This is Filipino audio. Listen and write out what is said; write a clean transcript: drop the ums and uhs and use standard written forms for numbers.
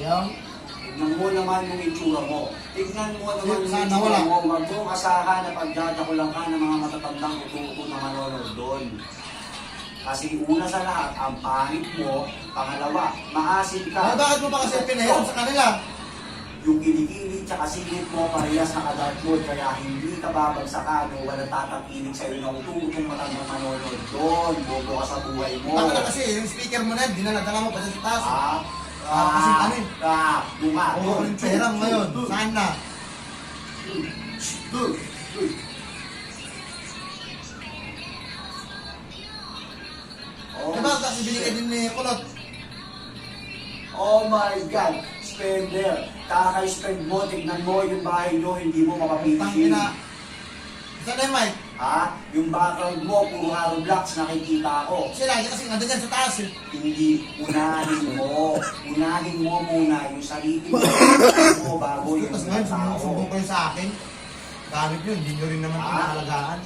Yung? Tignan mo naman yung itsura mo. Tignan mo naman yung Sana itsura wala. mo. Magbukasahan na pagdadakulang ka ng mga matatandang ututo na manonood doon. Kasi una sa lahat, ang pangit mo. Pangalawa, maasim ka. Ay, bakit mo ba kasi pinahiram sa kanila? Yung kilikili tsaka singit mo parehas naka-dark mode kaya hindi ka babagsakan o walang tatapinig sa'yo na ututong matandang manonood doon. Bobo ka sa buhay mo. Baka na kasi yung speaker mo na yun, dinala-dala mo pa sa taas. Ah, kasi ano eh. bunga. Oo, yung pera mo ngayon. Saan na? Oh, Diba kasi binigay din ni Kulot? oh my God! Spender! Kaka-spend mo, tignan mo yung bahay nyo, hindi mo mapapitin. Tangina. Saan na yung mic? Ha? Yung background mo, puro haro blocks, nakikita ko. Sila, kasi nandun yan sa taas eh. Hindi, unahin mo. Unahin mo muna yung sarili mo bago yung Tapos ngayon, tao. sumusumbong kayo sa akin. Gamit yun, hindi nyo rin naman Ah. inaalagaan.